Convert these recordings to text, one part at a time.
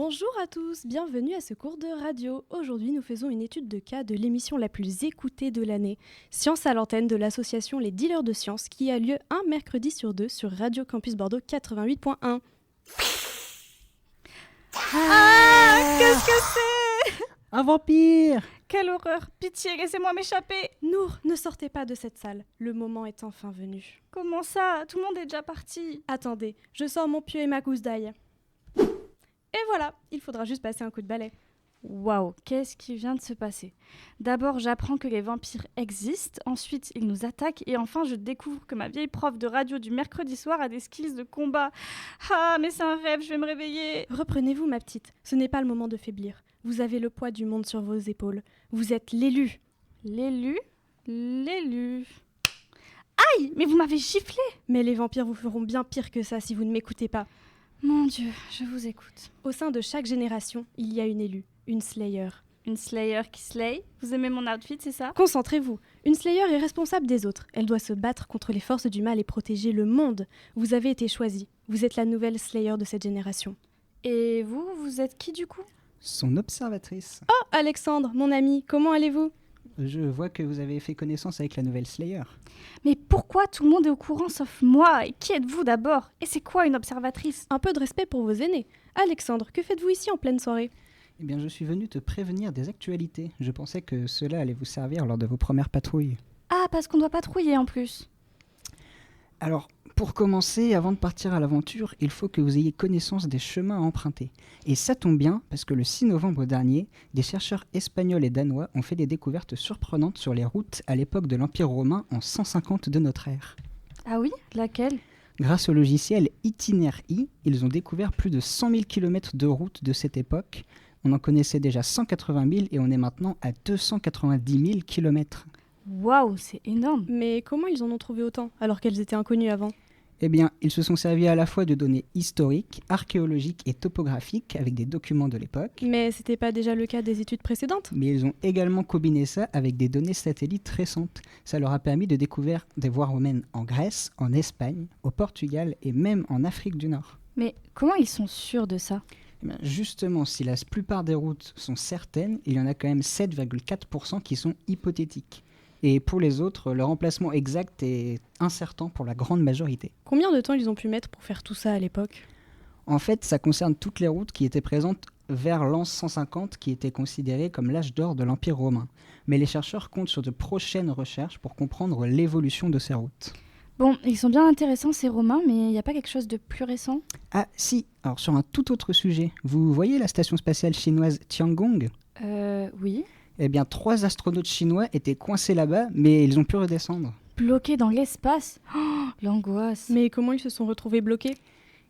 Bonjour à tous, bienvenue à ce cours de radio. Aujourd'hui, nous faisons une étude de cas de l'émission la plus écoutée de l'année, Science à l'antenne de l'association Les Dealers de Sciences, qui a lieu un mercredi sur deux sur Radio Campus Bordeaux 88.1. Qu'est-ce que c'est? Un vampire! Quelle horreur! Pitié, laissez-moi m'échapper! Nour, ne sortez pas de cette salle, le moment est enfin venu. Comment ça? Tout le monde est déjà parti. Attendez, je sors mon pieu et ma gousse d'ail. Et voilà, il faudra juste passer un coup de balai. Waouh, qu'est-ce qui vient de se passer? D'abord, j'apprends que les vampires existent, ensuite, ils nous attaquent, et enfin, je découvre que ma vieille prof de radio du mercredi soir a des skills de combat. Ah, mais c'est un rêve, je vais me réveiller. Reprenez-vous, ma petite, ce n'est pas le moment de faiblir. Vous avez le poids du monde sur vos épaules. Vous êtes l'élu. L'élu? L'élu. Aïe, mais vous m'avez giflé! Mais les vampires vous feront bien pire que ça si vous ne m'écoutez pas. Mon Dieu, je vous écoute. Au sein de chaque génération, il y a une élue, une Slayer. Une Slayer qui slay? Vous aimez mon outfit, c'est ça? Concentrez-vous. Une Slayer est responsable des autres. Elle doit se battre contre les forces du mal et protéger le monde. Vous avez été choisi. Vous êtes la nouvelle Slayer de cette génération. Et vous êtes qui du coup? Son observatrice. Oh, Alexandre, mon ami, comment allez-vous? Je vois que vous avez fait connaissance avec la nouvelle Slayer. Mais pourquoi tout le monde est au courant sauf moi? Et qui êtes-vous d'abord? Et c'est quoi une observatrice? Un peu de respect pour vos aînés. Alexandre, que faites-vous ici en pleine soirée? Eh bien, je suis venu te prévenir des actualités. Je pensais que cela allait vous servir lors de vos premières patrouilles. Ah, parce qu'on doit patrouiller en plus. Alors, pour commencer, avant de partir à l'aventure, il faut que vous ayez connaissance des chemins à emprunter. Et ça tombe bien, parce que le 6 novembre dernier, des chercheurs espagnols et danois ont fait des découvertes surprenantes sur les routes à l'époque de l'Empire romain en 150 de notre ère. Ah oui? Laquelle? Grâce au logiciel Itinéraire-I, ils ont découvert plus de 100 000 km de routes de cette époque. On en connaissait déjà 180 000 et on est maintenant à 290 000 km. Waouh, c'est énorme. Mais comment ils en ont trouvé autant, alors qu'elles étaient inconnues avant? Eh bien, ils se sont servis à la fois de données historiques, archéologiques et topographiques avec des documents de l'époque. Mais c'était pas déjà le cas des études précédentes? Mais ils ont également combiné ça avec des données satellites récentes. Ça leur a permis de découvrir des voies romaines en Grèce, en Espagne, au Portugal et même en Afrique du Nord. Mais comment ils sont sûrs de ça? Eh bien, justement, si la plupart des routes sont certaines, il y en a quand même 7,4% qui sont hypothétiques. Et pour les autres, leur emplacement exact est incertain pour la grande majorité. Combien de temps ils ont pu mettre pour faire tout ça à l'époque? En fait, ça concerne toutes les routes qui étaient présentes vers l'an 150, qui était considéré comme l'âge d'or de l'Empire romain. Mais les chercheurs comptent sur de prochaines recherches pour comprendre l'évolution de ces routes. Bon, ils sont bien intéressants ces Romains, mais il n'y a pas quelque chose de plus récent? Ah si, alors sur un tout autre sujet, vous voyez la station spatiale chinoise Tiangong ? Oui. Eh bien, 3 astronautes chinois étaient coincés là-bas, mais ils ont pu redescendre. Bloqués dans l'espace? Oh, l'angoisse. Mais comment ils se sont retrouvés bloqués?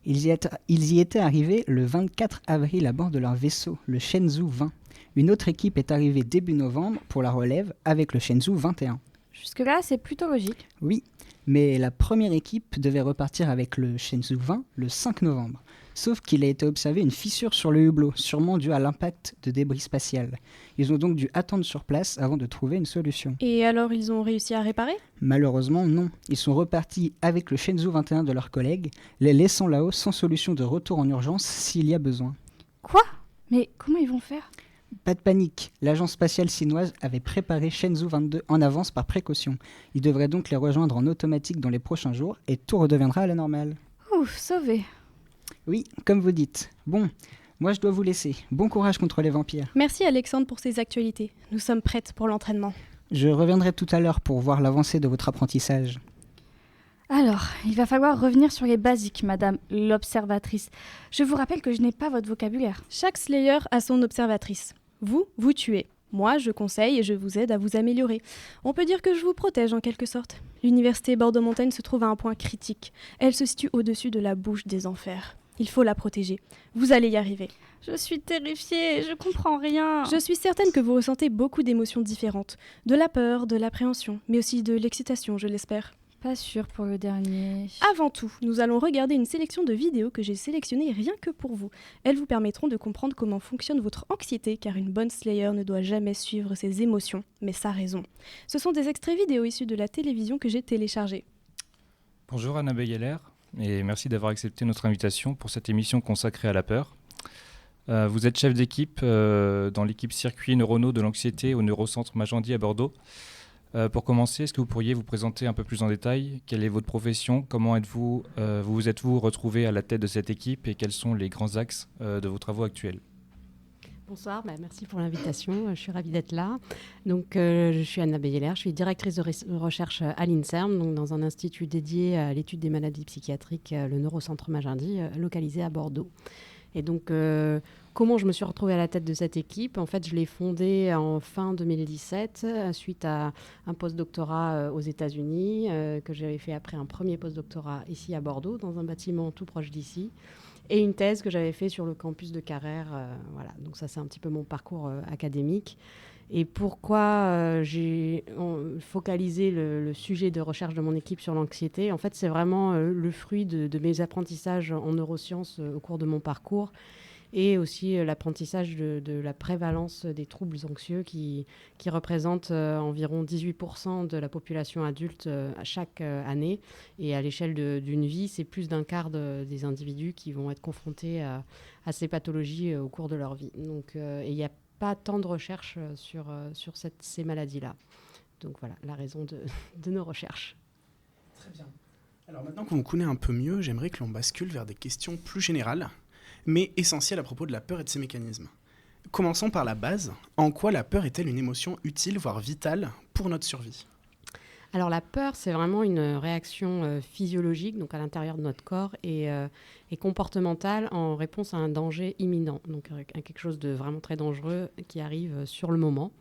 Ils y étaient arrivés le 24 avril à bord de leur vaisseau, le Shenzhou 20. Une autre équipe est arrivée début novembre pour la relève avec le Shenzhou 21. Jusque-là, c'est plutôt logique. Oui, mais la première équipe devait repartir avec le Shenzhou 20 le 5 novembre. Sauf qu'il a été observé une fissure sur le hublot, sûrement due à l'impact de débris spatial. Ils ont donc dû attendre sur place avant de trouver une solution. Et alors ils ont réussi à réparer? Malheureusement, non. Ils sont repartis avec le Shenzhou 21 de leurs collègues, les laissant là-haut sans solution de retour en urgence s'il y a besoin. Quoi? Mais comment ils vont faire? Pas de panique, l'agence spatiale chinoise avait préparé Shenzhou 22 en avance par précaution. Ils devraient donc les rejoindre en automatique dans les prochains jours et tout redeviendra à la normale. Ouf, sauvé. Oui, comme vous dites. Bon, moi je dois vous laisser. Bon courage contre les vampires. Merci Alexandre pour ces actualités. Nous sommes prêtes pour l'entraînement. Je reviendrai tout à l'heure pour voir l'avancée de votre apprentissage. Alors, il va falloir revenir sur les basiques, madame l'observatrice. Je vous rappelle que je n'ai pas votre vocabulaire. Chaque Slayer a son observatrice. Vous, vous tuez. Moi, je conseille et je vous aide à vous améliorer. On peut dire que je vous protège en quelque sorte. L'université Bordeaux-Montaigne se trouve à un point critique. Elle se situe au-dessus de la bouche des enfers. Il faut la protéger. Vous allez y arriver. Je suis terrifiée, je comprends rien. Je suis certaine que vous ressentez beaucoup d'émotions différentes. De la peur, de l'appréhension, mais aussi de l'excitation, je l'espère. Pas sûre pour le dernier. Avant tout, nous allons regarder une sélection de vidéos que j'ai sélectionnées rien que pour vous. Elles vous permettront de comprendre comment fonctionne votre anxiété, car une bonne Slayer ne doit jamais suivre ses émotions, mais sa raison. Ce sont des extraits vidéo issus de la télévision que j'ai téléchargés. Bonjour Annabelle Geller, et merci d'avoir accepté notre invitation pour cette émission consacrée à la peur. Vous êtes chef d'équipe dans l'équipe circuits neuronaux de l'anxiété au neurocentre Magendie à Bordeaux. Pour commencer, est-ce que vous pourriez vous présenter un peu plus en détail? Quelle est votre profession? Comment vous êtes-vous retrouvé à la tête de cette équipe et quels sont les grands axes de vos travaux actuels? Bonsoir, merci pour l'invitation, je suis ravie d'être là. Donc, je suis Anna Beyeler, je suis directrice de recherche à l'INSERM, donc dans un institut dédié à l'étude des maladies psychiatriques, le neurocentre Magendie, localisé à Bordeaux. Et donc, comment je me suis retrouvée à la tête de cette équipe? En fait, je l'ai fondée en fin 2017, suite à un post-doctorat aux États-Unis, que j'avais fait après un premier post-doctorat ici à Bordeaux, dans un bâtiment tout proche d'ici. Et une thèse que j'avais fait sur le campus de Carrère. Voilà. Donc ça, c'est un petit peu mon parcours académique. Et pourquoi j'ai focalisé le sujet de recherche de mon équipe sur l'anxiété? En fait, c'est vraiment le fruit de mes apprentissages en neurosciences au cours de mon parcours et aussi l'apprentissage de la prévalence des troubles anxieux qui représentent environ 18% de la population adulte à chaque année. Et à l'échelle d'une vie, c'est plus d'un quart des individus qui vont être confrontés à ces pathologies au cours de leur vie. Donc, il n'y a pas tant de recherches sur ces maladies-là. Donc voilà la raison de nos recherches. Très bien. Alors maintenant qu'on vous connaît un peu mieux, j'aimerais que l'on bascule vers des questions plus générales, mais essentielles à propos de la peur et de ses mécanismes. Commençons par la base. En quoi la peur est-elle une émotion utile, voire vitale, pour notre survie? Alors la peur, c'est vraiment une réaction physiologique, donc à l'intérieur de notre corps, et comportementale en réponse à un danger imminent, donc à quelque chose de vraiment très dangereux qui arrive sur le moment.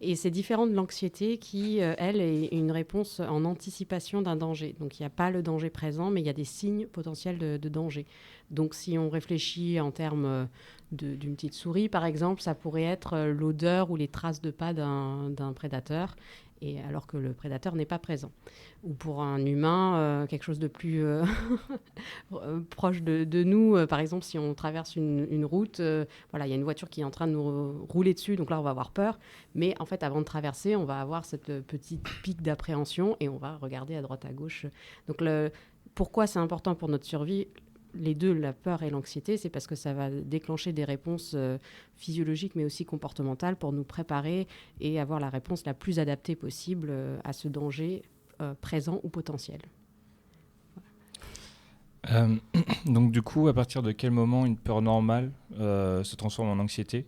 Et c'est différent de l'anxiété qui, elle, est une réponse en anticipation d'un danger. Donc, il n'y a pas le danger présent, mais il y a des signes potentiels de danger. Donc, si on réfléchit en termes d'une petite souris, par exemple, ça pourrait être l'odeur ou les traces de pas d'un prédateur, et alors que le prédateur n'est pas présent. Ou pour un humain, quelque chose de plus proche de nous. Par exemple, si on traverse une route, voilà, il y a une voiture qui est en train de nous rouler dessus, donc là, on va avoir peur. Mais en fait, avant de traverser, on va avoir cette petite pique d'appréhension et on va regarder à droite, à gauche. Donc, pourquoi c'est important pour notre survie? Les deux, la peur et l'anxiété, c'est parce que ça va déclencher des réponses physiologiques, mais aussi comportementales pour nous préparer et avoir la réponse la plus adaptée possible à ce danger présent ou potentiel. Donc du coup, à partir de quel moment une peur normale se transforme en anxiété?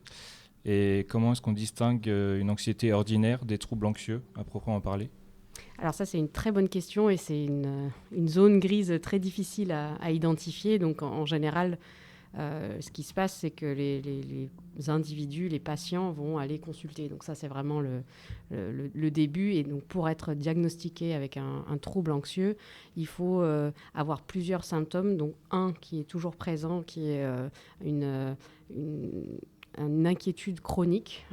Et comment est-ce qu'on distingue une anxiété ordinaire des troubles anxieux, à proprement parler? Alors ça, c'est une très bonne question et c'est une zone grise très difficile à identifier. Donc en général, ce qui se passe, c'est que les individus, les patients vont aller consulter. Donc ça, c'est vraiment le début. Et donc pour être diagnostiqué avec un trouble anxieux, il faut avoir plusieurs symptômes. Donc un qui est toujours présent, qui est une inquiétude chronique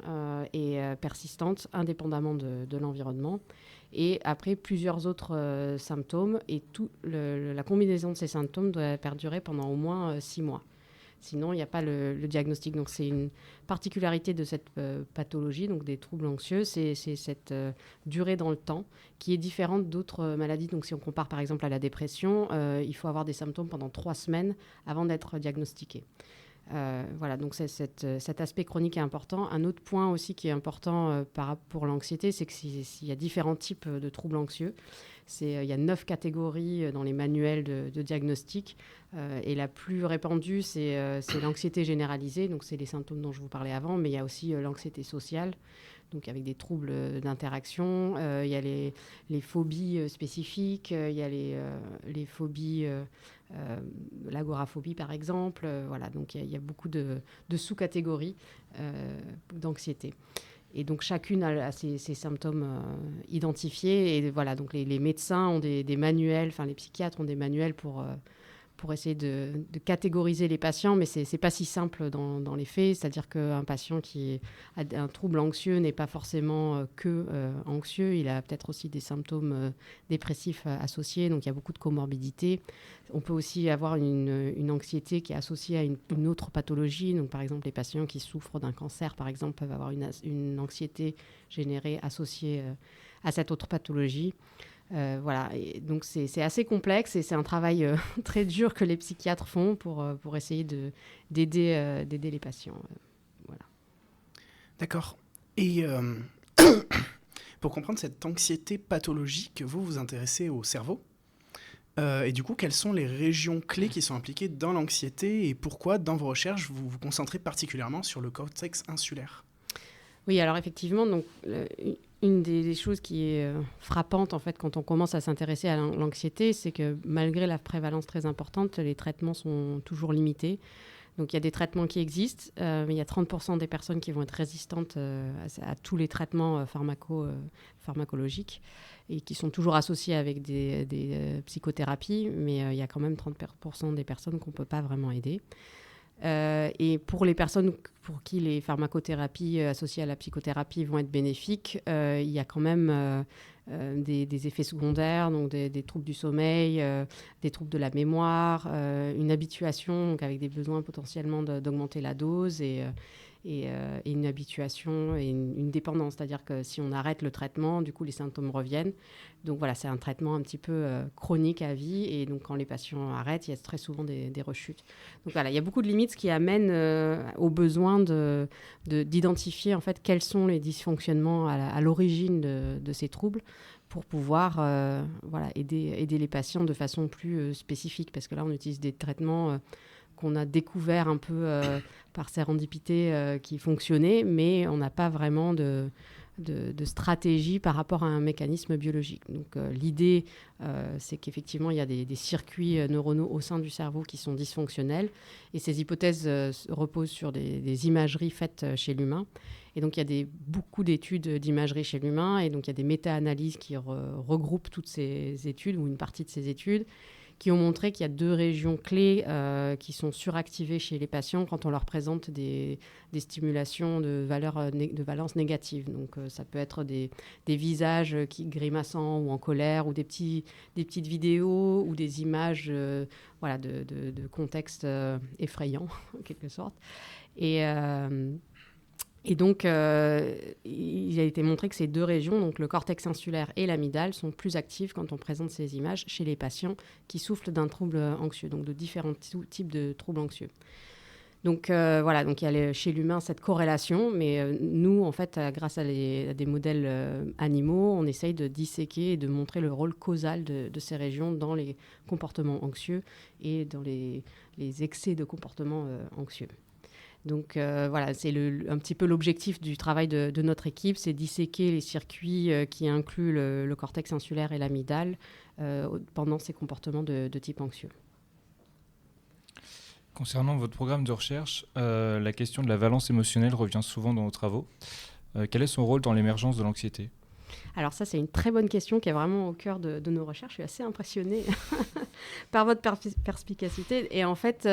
et persistante, indépendamment de l'environnement. Et après, plusieurs autres symptômes. Et la combinaison de ces symptômes doit perdurer pendant au moins 6 mois. Sinon, il n'y a pas le diagnostic. Donc, c'est une particularité de cette pathologie, donc des troubles anxieux. C'est cette durée dans le temps qui est différente d'autres maladies. Donc, si on compare par exemple à la dépression, il faut avoir des symptômes pendant 3 semaines avant d'être diagnostiqué. Voilà, donc cet aspect chronique est important. Un autre point aussi qui est important pour l'anxiété, c'est que s'il y a différents types de troubles anxieux, il y a 9 catégories dans les manuels de diagnostic. Et la plus répandue, c'est l'anxiété généralisée, donc c'est les symptômes dont je vous parlais avant, mais il y a aussi l'anxiété sociale, donc avec des troubles d'interaction. Il y a les phobies spécifiques, il y a les phobies, l'agoraphobie par exemple. Voilà, donc il y a beaucoup de sous-catégories d'anxiété. Et donc chacune a ses symptômes identifiés. Et voilà, donc les médecins ont des manuels, enfin les psychiatres ont des manuels pour essayer de catégoriser les patients, mais c'est pas si simple dans les faits. C'est-à-dire qu'un patient qui a un trouble anxieux n'est pas forcément anxieux. Il a peut-être aussi des symptômes dépressifs associés, donc il y a beaucoup de comorbidités. On peut aussi avoir une anxiété qui est associée à une autre pathologie. Donc, par exemple, les patients qui souffrent d'un cancer, par exemple, peuvent avoir une anxiété générée associée à cette autre pathologie. Voilà. Et donc c'est assez complexe et c'est un travail très dur que les psychiatres font pour essayer d'aider les patients. Voilà. D'accord. Et pour comprendre cette anxiété pathologique, vous vous intéressez au cerveau. Et du coup, quelles sont les régions clés qui sont impliquées dans l'anxiété et pourquoi, dans vos recherches, vous vous concentrez particulièrement sur le cortex insulaire? Oui, alors effectivement, donc, une des choses qui est frappante en fait, quand on commence à s'intéresser à l'anxiété, c'est que malgré la prévalence très importante, les traitements sont toujours limités. Donc il y a des traitements qui existent, mais il y a 30% des personnes qui vont être résistantes à tous les traitements pharmacologiques et qui sont toujours associés avec des psychothérapies, mais il y a quand même 30% des personnes qu'on ne peut pas vraiment aider. Et pour les personnes pour qui les pharmacothérapies associées à la psychothérapie vont être bénéfiques, il y a quand même des effets secondaires, donc des troubles du sommeil, des troubles de la mémoire, une habituation donc avec des besoins potentiellement d'augmenter la dose et une habituation et une dépendance. C'est-à-dire que si on arrête le traitement, du coup, les symptômes reviennent. Donc voilà, c'est un traitement un petit peu chronique à vie. Et donc, quand les patients arrêtent, il y a très souvent des rechutes. Donc voilà, il y a beaucoup de limites, ce qui amène au besoin d'identifier en fait quels sont les dysfonctionnements à l'origine de ces troubles pour pouvoir aider les patients de façon plus spécifique. Parce que là, on utilise des traitements qu'on a découvert un peu par sérendipité qui fonctionnaient, mais on n'a pas vraiment de stratégie par rapport à un mécanisme biologique. Donc l'idée, c'est qu'effectivement, il y a des circuits neuronaux au sein du cerveau qui sont dysfonctionnels, et ces hypothèses reposent sur des imageries faites chez l'humain. Et donc, il y a beaucoup d'études d'imagerie chez l'humain, et donc il y a des méta-analyses qui regroupent toutes ces études, ou une partie de ces études, qui ont montré qu'il y a 2 régions clés qui sont suractivées chez les patients quand on leur présente des stimulations de valence négative. Donc, ça peut être des visages qui grimaçants ou en colère, ou des petites vidéos ou des images de contexte effrayant, en quelque sorte. Et donc, il a été montré que ces 2 régions, donc le cortex insulaire et l'amygdale, sont plus actives quand on présente ces images chez les patients qui souffrent d'un trouble anxieux, donc de différents types de troubles anxieux. Donc donc il y a chez l'humain cette corrélation, mais nous, en fait, grâce à des modèles animaux, on essaye de disséquer et de montrer le rôle causal de ces régions dans les comportements anxieux et dans les excès de comportements anxieux. Donc c'est un petit peu l'objectif du travail de notre équipe, c'est disséquer les circuits qui incluent le cortex insulaire et l'amygdale pendant ces comportements de type anxieux. Concernant votre programme de recherche, la question de la valence émotionnelle revient souvent dans vos travaux. Quel est son rôle dans l'émergence de l'anxiété ? Alors ça, c'est une très bonne question qui est vraiment au cœur de nos recherches. Je suis assez impressionnée par votre perspicacité. Et en fait,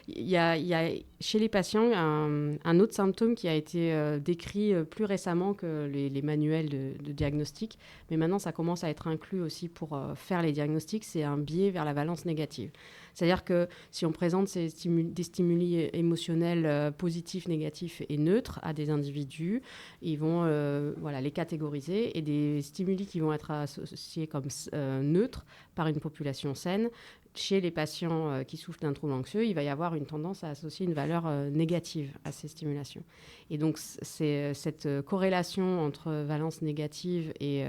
il y a chez les patients un autre symptôme qui a été décrit plus récemment que les manuels de diagnostic. Mais maintenant, ça commence à être inclus aussi pour faire les diagnostics. C'est un biais vers la valence négative. C'est-à-dire que si on présente des stimuli émotionnels positifs, négatifs et neutres à des individus, ils vont les catégoriser, et des stimuli qui vont être associés comme neutres par une population saine. Chez les patients qui souffrent d'un trouble anxieux, il va y avoir une tendance à associer une valeur négative à ces stimulations. Et donc, c'est cette corrélation entre valence négative et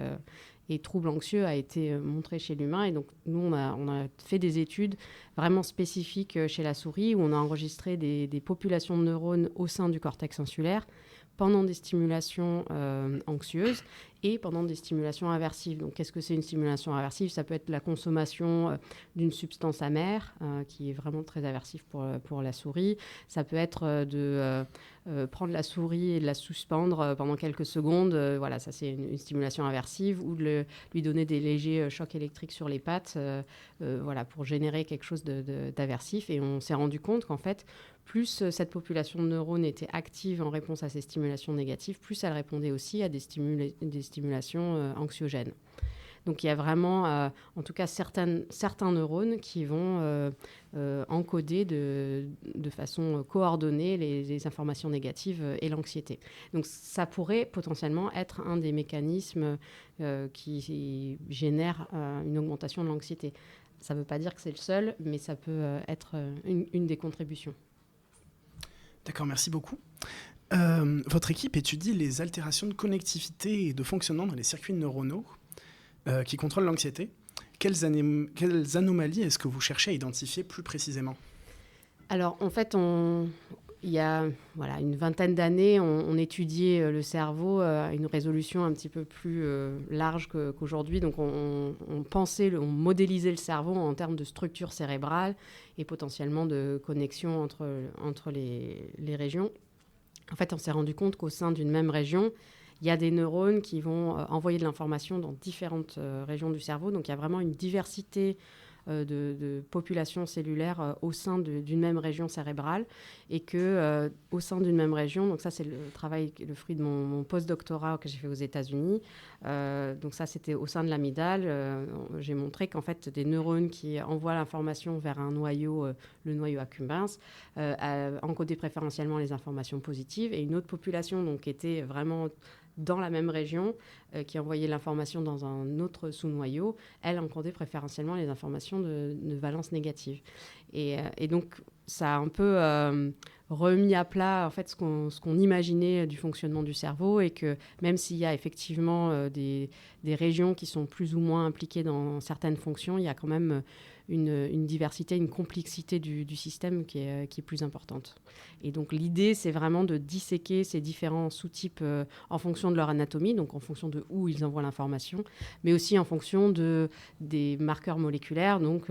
trouble anxieux a été montré chez l'humain. Et donc, nous, on a fait des études vraiment spécifiques chez la souris, où on a enregistré des populations de neurones au sein du cortex insulaire pendant des stimulations anxieuses et pendant des stimulations aversives. Donc, qu'est-ce que c'est une stimulation aversive ? Ça peut être la consommation d'une substance amère, qui est vraiment très aversive pour la souris. Ça peut être de prendre la souris et de la suspendre pendant quelques secondes. Ça, c'est une stimulation aversive. Ou de lui donner des légers chocs électriques sur les pattes pour générer quelque chose d'aversif. Et on s'est rendu compte qu'en fait, plus cette population de neurones était active en réponse à ces stimulations négatives, plus elle répondait aussi à des stimulations anxiogènes. Donc il y a vraiment, en tout cas, certains neurones qui vont encoder de façon coordonnée les informations négatives et l'anxiété. Donc ça pourrait potentiellement être un des mécanismes qui génère une augmentation de l'anxiété. Ça ne veut pas dire que c'est le seul, mais ça peut être une des contributions. D'accord, merci beaucoup. Votre équipe étudie les altérations de connectivité et de fonctionnement dans les circuits neuronaux qui contrôlent l'anxiété. Quelles anomalies est-ce que vous cherchez à identifier plus précisément ? Alors, en fait, il y a une vingtaine d'années, on étudiait le cerveau à une résolution un petit peu plus large qu'aujourd'hui. Donc, on modélisait le cerveau en termes de structure cérébrale et potentiellement de connexion entre les régions. En fait, on s'est rendu compte qu'au sein d'une même région, il y a des neurones qui vont envoyer de l'information dans différentes régions du cerveau. Donc, il y a vraiment une diversité de populations cellulaires au sein d'une même région cérébrale et que au sein d'une même région, donc ça c'est le fruit de mon post-doctorat que j'ai fait aux États-Unis, donc ça c'était au sein de l'amygdale, j'ai montré qu'en fait des neurones qui envoient l'information vers un noyau, le noyau accumbens, encodaient préférentiellement les informations positives, et une autre population donc était vraiment dans la même région, qui envoyait l'information dans un autre sous-noyau, elle encodait préférentiellement les informations de valence négative. Et donc, ça a un peu remis à plat en fait, ce qu'on imaginait du fonctionnement du cerveau, et que même s'il y a effectivement des régions qui sont plus ou moins impliquées dans certaines fonctions, il y a quand même une diversité, une complexité du système qui est plus importante. Et donc l'idée, c'est vraiment de disséquer ces différents sous-types en fonction de leur anatomie, donc en fonction de où ils envoient l'information, mais aussi en fonction des marqueurs moléculaires, donc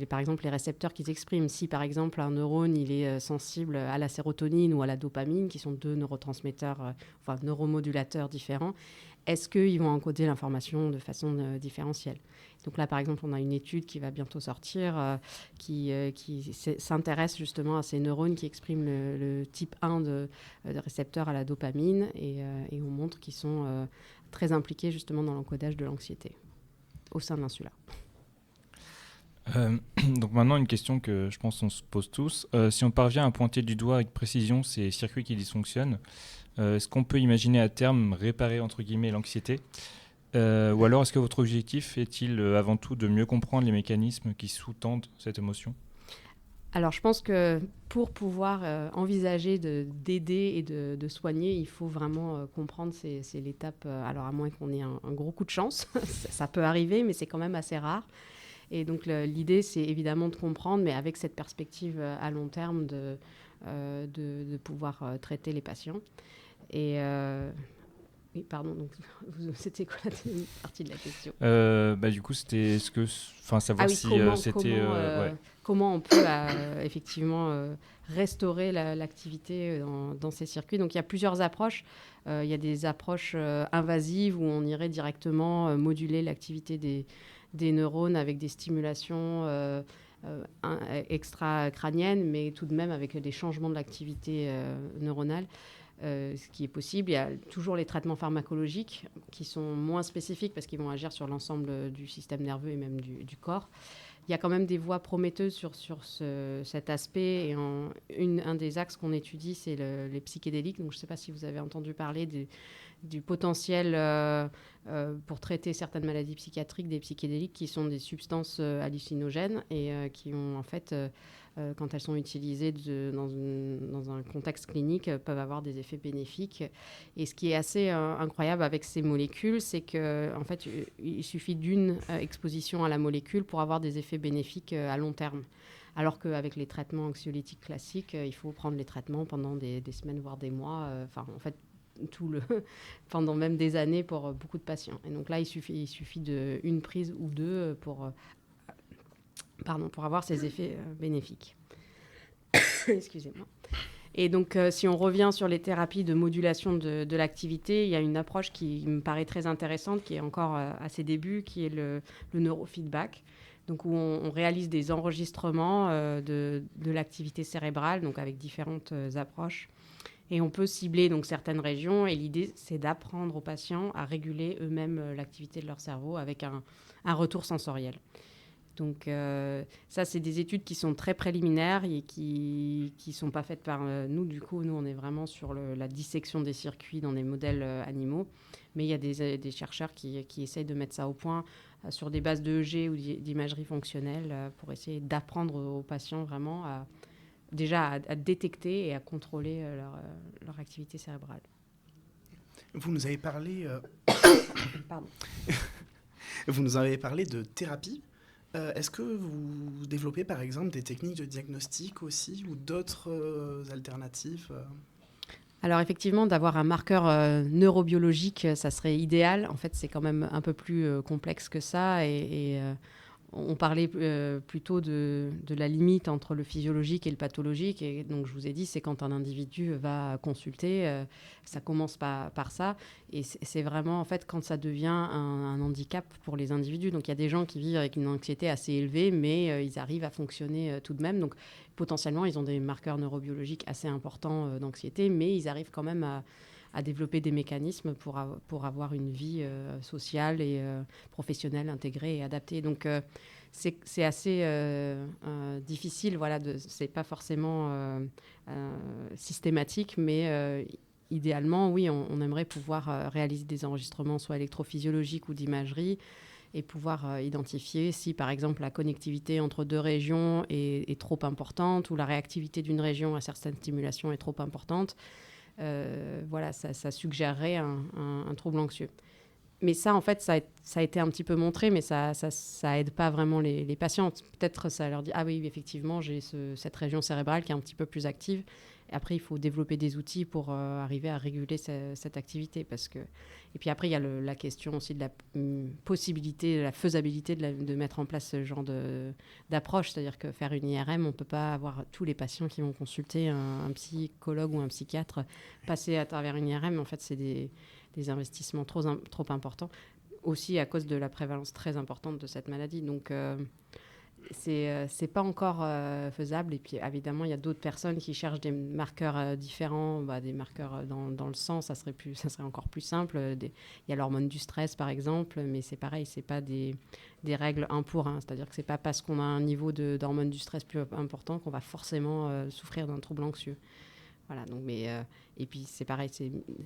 par exemple les récepteurs qu'ils expriment. Si par exemple un neurone il est sensible à la sérotonine ou à la dopamine, qui sont deux neurotransmetteurs, neuromodulateurs différents, est-ce qu'ils vont encoder l'information de façon différentielle ? Donc là, par exemple, on a une étude qui va bientôt sortir qui s'intéresse justement à ces neurones qui expriment le type 1 de récepteurs à la dopamine, et on montre qu'ils sont très impliqués justement dans l'encodage de l'anxiété au sein de l'insula. Donc maintenant, une question que je pense qu'on se pose tous. Si on parvient à pointer du doigt avec précision ces circuits qui dysfonctionnent, est-ce qu'on peut imaginer à terme réparer entre guillemets l'anxiété ? Ou alors est-ce que votre objectif est-il avant tout de mieux comprendre les mécanismes qui sous-tendent cette émotion ? Alors je pense que pour pouvoir envisager d'aider et de soigner, il faut vraiment comprendre c'est l'étape, alors à moins qu'on ait un gros coup de chance, ça peut arriver, mais c'est quand même assez rare. Et donc l'idée, c'est évidemment de comprendre, mais avec cette perspective à long terme de pouvoir traiter les patients. Et oui, pardon, donc c'était quoi la deuxième partie de la question ? Du coup, c'était savoir si c'était... Comment on peut effectivement restaurer l'activité dans ces circuits. Donc il y a plusieurs approches. Il y a des approches invasives où on irait directement moduler l'activité des neurones avec des stimulations extra-crâniennes, mais tout de même avec des changements de l'activité neuronale. Ce qui est possible. Il y a toujours les traitements pharmacologiques qui sont moins spécifiques parce qu'ils vont agir sur l'ensemble du système nerveux et même du corps. Il y a quand même des voies prometteuses sur cet aspect. Et un des axes qu'on étudie, c'est les psychédéliques. Donc, je ne sais pas si vous avez entendu parler du potentiel pour traiter certaines maladies psychiatriques des psychédéliques, qui sont des substances hallucinogènes et qui ont en fait... quand elles sont utilisées dans un contexte clinique, peuvent avoir des effets bénéfiques. Et ce qui est assez incroyable avec ces molécules, c'est qu'en fait, il suffit d'une exposition à la molécule pour avoir des effets bénéfiques à long terme. Alors qu'avec les traitements anxiolytiques classiques, il faut prendre les traitements pendant des semaines, voire des mois. En fait, pendant même des années pour beaucoup de patients. Et donc là, il suffit d'une prise ou deux pour avoir ces effets bénéfiques. Excusez-moi. Et donc, si on revient sur les thérapies de modulation de l'activité, il y a une approche qui me paraît très intéressante, qui est encore à ses débuts, qui est le neurofeedback, donc où on réalise des enregistrements de l'activité cérébrale, donc avec différentes approches. Et on peut cibler donc certaines régions. Et l'idée, c'est d'apprendre aux patients à réguler eux-mêmes l'activité de leur cerveau avec un retour sensoriel. Donc ça, c'est des études qui sont très préliminaires et qui sont pas faites par nous. Du coup, nous, on est vraiment sur la dissection des circuits dans des modèles animaux. Mais il y a des chercheurs qui essayent de mettre ça au point sur des bases d'EEG ou d'imagerie fonctionnelle pour essayer d'apprendre aux patients vraiment à détecter et à contrôler leur activité cérébrale. Vous nous avez parlé, Pardon. vous nous avez parlé de thérapie. Est-ce que vous développez par exemple des techniques de diagnostic aussi ou d'autres alternatives Alors effectivement, d'avoir un marqueur neurobiologique, ça serait idéal. En fait, c'est quand même un peu plus complexe que ça. Et on parlait plutôt de la limite entre le physiologique et le pathologique. Et donc, je vous ai dit, c'est quand un individu va consulter, ça commence par ça. Et c'est vraiment, en fait, quand ça devient un handicap pour les individus. Donc, il y a des gens qui vivent avec une anxiété assez élevée, mais ils arrivent à fonctionner tout de même. Donc, potentiellement, ils ont des marqueurs neurobiologiques assez importants d'anxiété, mais ils arrivent quand même à développer des mécanismes pour avoir une vie sociale et professionnelle intégrée et adaptée. Donc, c'est assez difficile. Voilà, c'est pas forcément systématique, mais idéalement, oui, on aimerait pouvoir réaliser des enregistrements soit électrophysiologiques ou d'imagerie et pouvoir identifier si, par exemple, la connectivité entre deux régions est trop importante ou la réactivité d'une région à certaines stimulations est trop importante. Voilà, ça suggérerait un trouble anxieux. Mais ça, en fait, ça a été un petit peu montré, mais ça aide pas vraiment les patients. Peut-être ça leur dit « Ah oui, effectivement, j'ai cette région cérébrale qui est un petit peu plus active. » Et après, il faut développer des outils pour arriver à réguler cette activité. Et puis après, il y a la question aussi de la possibilité, de la faisabilité de mettre en place ce genre d'approche. C'est-à-dire que faire une IRM, on ne peut pas avoir tous les patients qui vont consulter un psychologue ou un psychiatre passer à travers une IRM. En fait, c'est des investissements trop importants, aussi à cause de la prévalence très importante de cette maladie. Donc, c'est pas encore faisable. Et puis, évidemment, il y a d'autres personnes qui cherchent des marqueurs différents, des marqueurs dans le sang. Ça serait encore plus simple. Il y a l'hormone du stress, par exemple, mais c'est pareil, c'est pas des règles 1 pour 1. C'est-à-dire que c'est pas parce qu'on a un niveau d'hormone du stress plus important qu'on va forcément souffrir d'un trouble anxieux. Voilà, donc, et puis c'est pareil,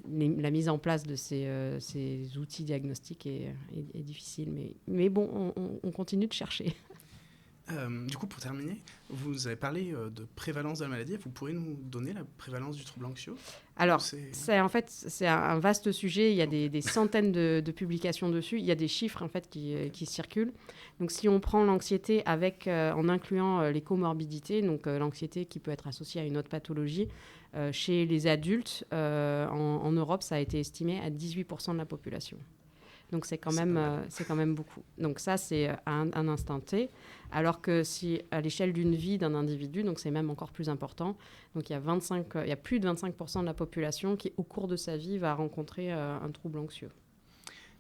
la mise en place de ces outils diagnostiques est difficile, mais bon, on continue de chercher. Du coup, pour terminer, vous avez parlé de prévalence de la maladie. Vous pourriez nous donner la prévalence du trouble anxieux ? Alors, c'est un vaste sujet. Il y a des centaines de publications dessus. Il y a des chiffres en fait qui circulent. Donc, si on prend l'anxiété en incluant les comorbidités, donc l'anxiété qui peut être associée à une autre pathologie, chez les adultes, en Europe, ça a été estimé à 18% de la population. Donc, c'est quand même beaucoup. Donc, ça, c'est à un instant T. Alors que si, à l'échelle d'une vie d'un individu, donc c'est même encore plus important. Donc, il y a plus de 25% de la population qui, au cours de sa vie, va rencontrer un trouble anxieux.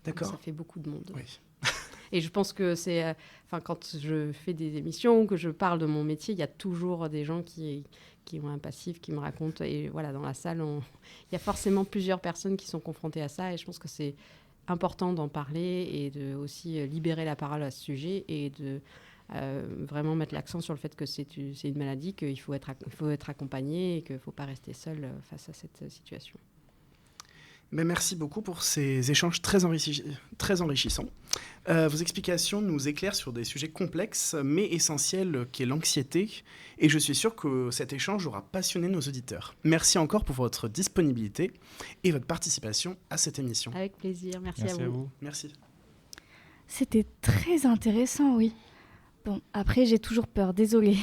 D'accord. Donc, ça fait beaucoup de monde. Oui. Et je pense que quand je fais des émissions ou que je parle de mon métier, il y a toujours des gens qui ont un passif, qui me racontent. Et voilà, dans la salle, il y a forcément plusieurs personnes qui sont confrontées à ça. Et je pense que c'est important d'en parler et de aussi libérer la parole à ce sujet et de vraiment mettre l'accent sur le fait que c'est une maladie, qu'il faut être accompagné et qu'il ne faut pas rester seul face à cette situation. Mais merci beaucoup pour ces échanges très enrichissants. Vos explications nous éclairent sur des sujets complexes mais essentiels qu'est l'anxiété et je suis sûr que cet échange aura passionné nos auditeurs. Merci encore pour votre disponibilité et votre participation à cette émission. Avec plaisir, merci Merci à à vous. vous. Merci. C'était très intéressant, oui. Bon, après, j'ai toujours peur, désolée.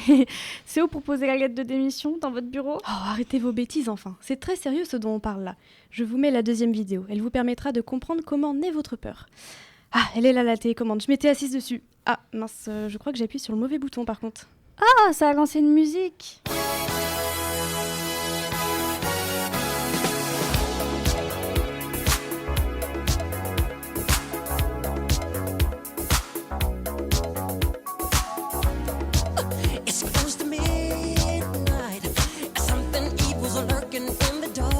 C'est où pour poser la lettre de démission, dans votre bureau ? Oh, arrêtez vos bêtises enfin. C'est très sérieux ce dont on parle là. Je vous mets la deuxième vidéo. Elle vous permettra de comprendre comment naît votre peur. Ah, elle est là la télécommande. Je m'étais assise dessus. Ah, mince, je crois que j'appuie sur le mauvais bouton par contre. Ah, ça a lancé une musique. It's close to midnight. Something evil's lurking in the dark.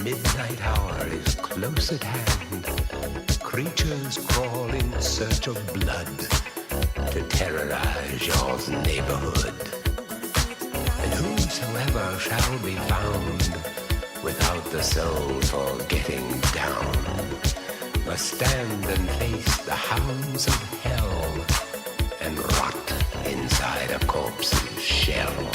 midnight hour is close at hand. Creatures crawl in search of blood to terrorize your neighborhood. And whosoever shall be found without the soul for getting down must stand and face the hounds of hell and rot inside a corpse's shell.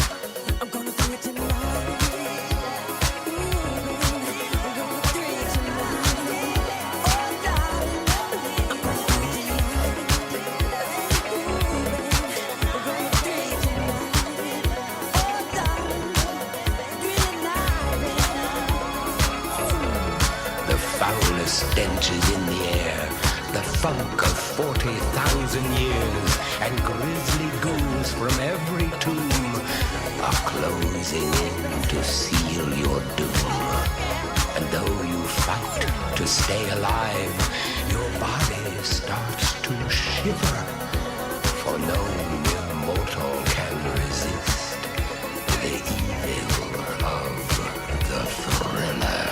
Stench is in the air, the funk of 40,000 years, and grisly ghouls from every tomb are closing in to seal your doom. And though you fight to stay alive, your body starts to shiver, for no mere mortal can resist the evil of the thriller.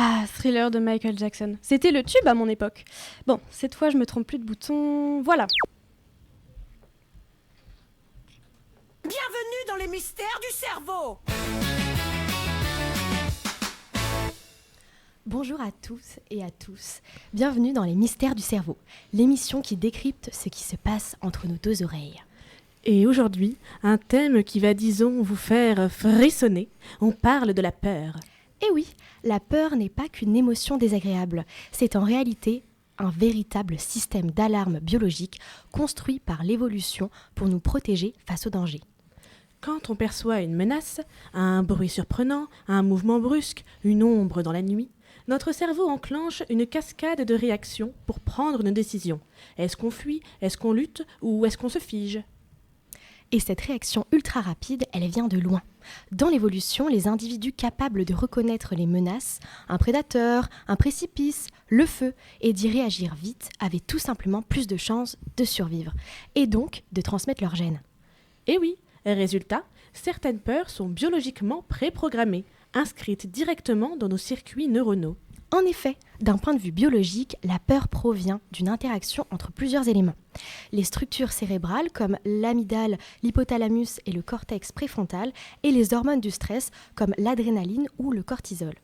Ah, Thriller de Michael Jackson. C'était le tube à mon époque. Bon, cette fois, je me trompe plus de bouton. Voilà. Bienvenue dans les mystères du cerveau. Bonjour à tous et à tous. Bienvenue dans les mystères du cerveau, l'émission qui décrypte ce qui se passe entre nos deux oreilles. Et aujourd'hui, un thème qui va, disons, vous faire frissonner. On parle de la peur. Eh oui, la peur n'est pas qu'une émotion désagréable. C'est en réalité un véritable système d'alarme biologique construit par l'évolution pour nous protéger face au danger. Quand on perçoit une menace, un bruit surprenant, un mouvement brusque, une ombre dans la nuit, notre cerveau enclenche une cascade de réactions pour prendre une décision. Est-ce qu'on fuit, est-ce qu'on lutte ou est-ce qu'on se fige ? Et cette réaction ultra rapide, elle vient de loin. Dans l'évolution, les individus capables de reconnaître les menaces, un prédateur, un précipice, le feu, et d'y réagir vite, avaient tout simplement plus de chances de survivre, et donc de transmettre leurs gènes. Et oui, résultat, certaines peurs sont biologiquement préprogrammées, inscrites directement dans nos circuits neuronaux. En effet, d'un point de vue biologique, la peur provient d'une interaction entre plusieurs éléments. Les structures cérébrales comme l'amygdale, l'hypothalamus et le cortex préfrontal, et les hormones du stress comme l'adrénaline ou le cortisol.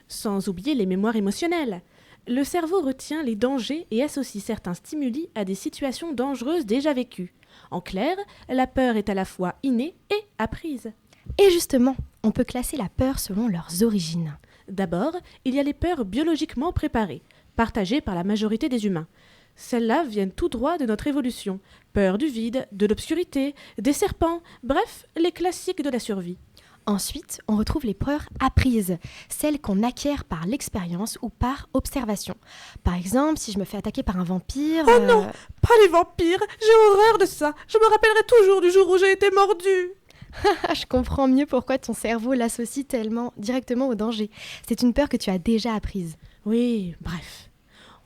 Sans oublier les mémoires émotionnelles. Le cerveau retient les dangers et associe certains stimuli à des situations dangereuses déjà vécues. En clair, la peur est à la fois innée et apprise. Et justement, on peut classer la peur selon leurs origines. D'abord, il y a les peurs biologiquement préparées, partagées par la majorité des humains. Celles-là viennent tout droit de notre évolution. Peur du vide, de l'obscurité, des serpents, bref, les classiques de la survie. Ensuite, on retrouve les peurs apprises, celles qu'on acquiert par l'expérience ou par observation. Par exemple, si je me fais attaquer par un vampire... Oh non, pas les vampires, j'ai horreur de ça. Je me rappellerai toujours du jour où j'ai été mordue. Je comprends mieux pourquoi ton cerveau l'associe tellement directement au danger. C'est une peur que tu as déjà apprise. Oui, bref.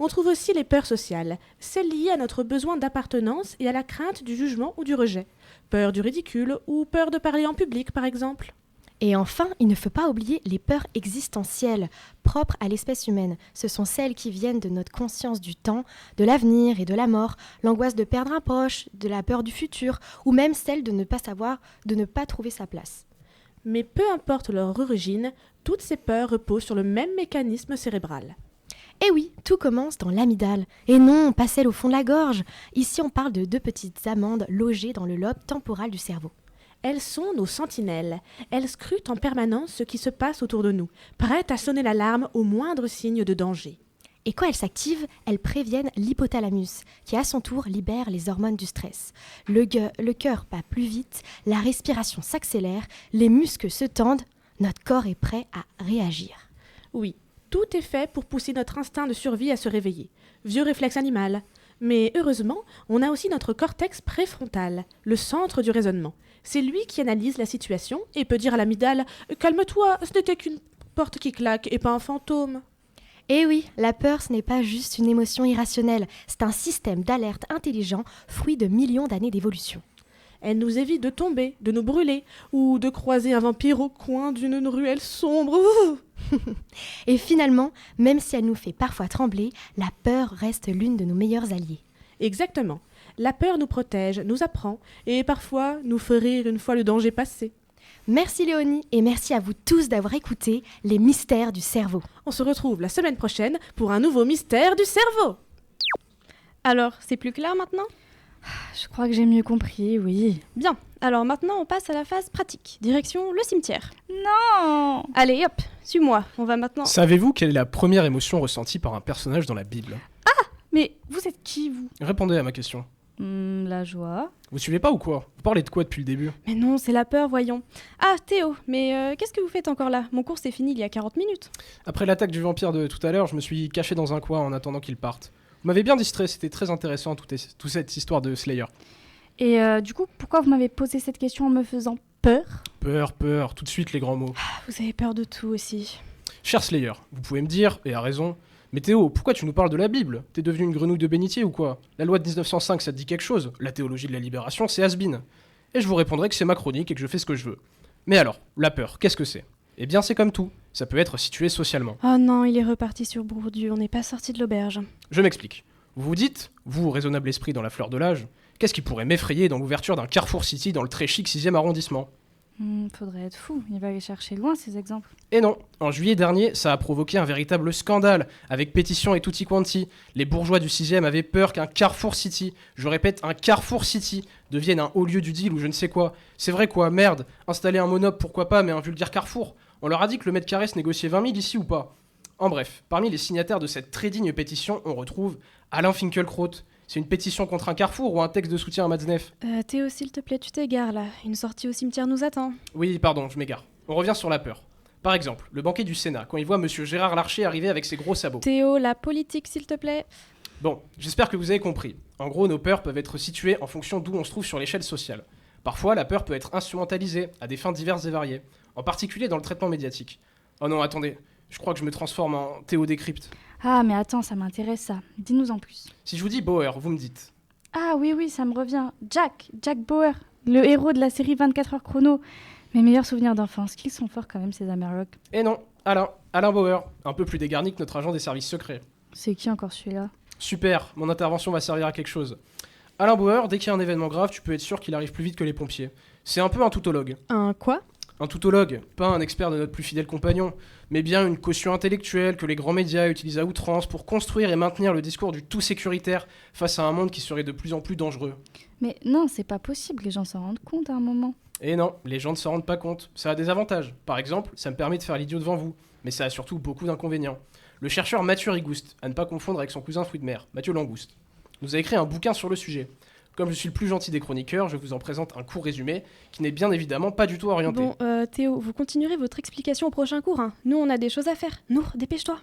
On trouve aussi les peurs sociales, celles liées à notre besoin d'appartenance et à la crainte du jugement ou du rejet. Peur du ridicule ou peur de parler en public, par exemple. Et enfin, il ne faut pas oublier les peurs existentielles, propres à l'espèce humaine. Ce sont celles qui viennent de notre conscience du temps, de l'avenir et de la mort, l'angoisse de perdre un proche, de la peur du futur, ou même celle de ne pas savoir, de ne pas trouver sa place. Mais peu importe leur origine, toutes ces peurs reposent sur le même mécanisme cérébral. Eh oui, tout commence dans l'amygdale. Et non, pas celle au fond de la gorge. Ici, on parle de 2 petites amandes logées dans le lobe temporal du cerveau. Elles sont nos sentinelles. Elles scrutent en permanence ce qui se passe autour de nous, prêtes à sonner l'alarme au moindre signe de danger. Et quand elles s'activent, elles préviennent l'hypothalamus, qui à son tour libère les hormones du stress. Le cœur bat plus vite, la respiration s'accélère, les muscles se tendent, notre corps est prêt à réagir. Oui, tout est fait pour pousser notre instinct de survie à se réveiller. Vieux réflexe animal. Mais heureusement, on a aussi notre cortex préfrontal, le centre du raisonnement. C'est lui qui analyse la situation et peut dire à l'amygdale « Calme-toi, ce n'était qu'une porte qui claque et pas un fantôme ». Eh oui, la peur, ce n'est pas juste une émotion irrationnelle, c'est un système d'alerte intelligent, fruit de millions d'années d'évolution. Elle nous évite de tomber, de nous brûler, ou de croiser un vampire au coin d'une ruelle sombre. Et finalement, même si elle nous fait parfois trembler, la peur reste l'une de nos meilleurs alliés. Exactement. La peur nous protège, nous apprend, et parfois nous fait rire une fois le danger passé. Merci Léonie, et merci à vous tous d'avoir écouté Les Mystères du Cerveau. On se retrouve la semaine prochaine pour un nouveau mystère du cerveau. Alors, c'est plus clair maintenant ? Je crois que j'ai mieux compris, oui. Bien, alors maintenant on passe à la phase pratique. Direction le cimetière. Non! Allez hop, suis-moi, on va maintenant... Savez-vous quelle est la première émotion ressentie par un personnage dans la Bible? Mais vous êtes qui, vous? Répondez à ma question. La joie. Vous suivez pas ou quoi? Vous parlez de quoi depuis le début? Mais non, c'est la peur, voyons. Ah, Théo, mais qu'est-ce que vous faites encore là? Mon cours s'est fini il y a 40 minutes. Après l'attaque du vampire de tout à l'heure, je me suis caché dans un coin en attendant qu'il parte. Vous m'avez bien distrait, c'était très intéressant toute cette histoire de Slayer. Et du coup, pourquoi vous m'avez posé cette question en me faisant peur? Peur, tout de suite les grands mots. Vous avez peur de tout aussi. Cher Slayer, vous pouvez me dire, et à raison, mais Théo, pourquoi tu nous parles de la Bible? T'es devenu une grenouille de bénitier ou quoi? La loi de 1905, ça te dit quelque chose? La théologie de la libération, c'est has-been. Et je vous répondrai que c'est ma chronique et que je fais ce que je veux. Mais alors, la peur, qu'est-ce que c'est? Eh bien, c'est comme tout. Ça peut être situé socialement. Oh non, il est reparti sur Bourdieu, on n'est pas sorti de l'auberge. Je m'explique. Vous vous dites, vous, raisonnable esprit dans la fleur de l'âge, qu'est-ce qui pourrait m'effrayer dans l'ouverture d'un Carrefour City dans le très chic 6e arrondissement? Faudrait être fou, il va aller chercher loin ces exemples. Et non, en juillet dernier, ça a provoqué un véritable scandale, avec pétition et tutti quanti. Les bourgeois du 6e avaient peur qu'un Carrefour City, je répète, un Carrefour City, devienne un haut lieu du deal ou je ne sais quoi. C'est vrai quoi, merde, installer un monop pourquoi pas, mais un vulgaire Carrefour. On leur a dit que le mètre carré se négociait 20 000 ici ou pas? En bref, parmi les signataires de cette très digne pétition, on retrouve Alain Finkielkraut. C'est une pétition contre un Carrefour ou un texte de soutien à Matzneff? Théo, s'il te plaît, tu t'égares là. Une sortie au cimetière nous attend. Oui, pardon, je m'égare. On revient sur la peur. Par exemple, le banquet du Sénat, quand il voit monsieur Gérard Larcher arriver avec ses gros sabots. Théo, la politique, s'il te plaît. Bon, j'espère que vous avez compris. En gros, nos peurs peuvent être situées en fonction d'où on se trouve sur l'échelle sociale. Parfois, la peur peut être instrumentalisée à des fins diverses et variées, en particulier dans le traitement médiatique. Oh non, attendez, je crois que je me transforme en Théo Décrypte. Ah, mais attends, ça m'intéresse ça. Dis-nous en plus. Si je vous dis Bauer, vous me dites. Ah oui, ça me revient. Jack Bauer, le héros de la série 24 heures chrono. Mes meilleurs souvenirs d'enfance. Qu'ils sont forts quand même ces Amerlocs. Et non, Alain Bauer, un peu plus dégarni que notre agent des services secrets. C'est qui encore celui-là? Super, mon intervention va servir à quelque chose. Alain Bauer, dès qu'il y a un événement grave, tu peux être sûr qu'il arrive plus vite que les pompiers. C'est un peu un toutologue. Un quoi? Un toutologue, pas un expert de notre plus fidèle compagnon, mais bien une caution intellectuelle que les grands médias utilisent à outrance pour construire et maintenir le discours du tout sécuritaire face à un monde qui serait de plus en plus dangereux. Mais non, c'est pas possible, les gens s'en rendent compte à un moment. Et non, les gens ne s'en rendent pas compte. Ça a des avantages. Par exemple, ça me permet de faire l'idiot devant vous, mais ça a surtout beaucoup d'inconvénients. Le chercheur Mathieu Rigouste, à ne pas confondre avec son cousin fruit de mer, Mathieu Langouste, nous a écrit un bouquin sur le sujet. Comme je suis le plus gentil des chroniqueurs, je vous en présente un court résumé qui n'est bien évidemment pas du tout orienté. Bon, Théo, vous continuerez votre explication au prochain cours. Hein. Nous, on a des choses à faire. Nour, dépêche-toi.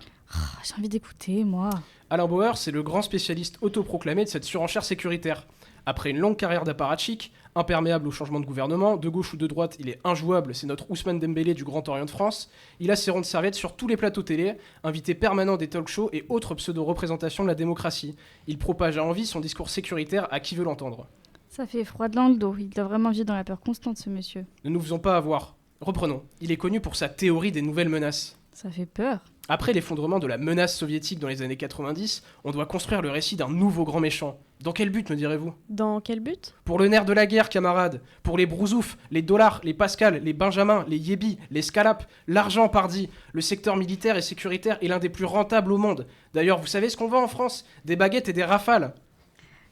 J'ai envie d'écouter, moi. Alain Bauer, c'est le grand spécialiste autoproclamé de cette surenchère sécuritaire. Après une longue carrière d'apparatchik, imperméable au changement de gouvernement, de gauche ou de droite, il est injouable, c'est notre Ousmane Dembélé du Grand Orient de France. Il a ses ronds de serviette sur tous les plateaux télé, invité permanent des talk-shows et autres pseudo-représentations de la démocratie. Il propage à envie son discours sécuritaire à qui veut l'entendre. Ça fait froid dans le dos, il doit vraiment vivre dans la peur constante ce monsieur. Ne nous faisons pas avoir. Reprenons, il est connu pour sa théorie des nouvelles menaces. Ça fait peur. Après l'effondrement de la menace soviétique dans les années 90, on doit construire le récit d'un nouveau grand méchant. Dans quel but, me direz-vous? Dans quel but? Pour le nerf de la guerre, camarades. Pour les brousoufs, les dollars, les pascal, les benjamins, les yébis, les scalapes, l'argent, pardi. Le secteur militaire et sécuritaire est l'un des plus rentables au monde. D'ailleurs, vous savez ce qu'on vend en France? Des baguettes et des rafales.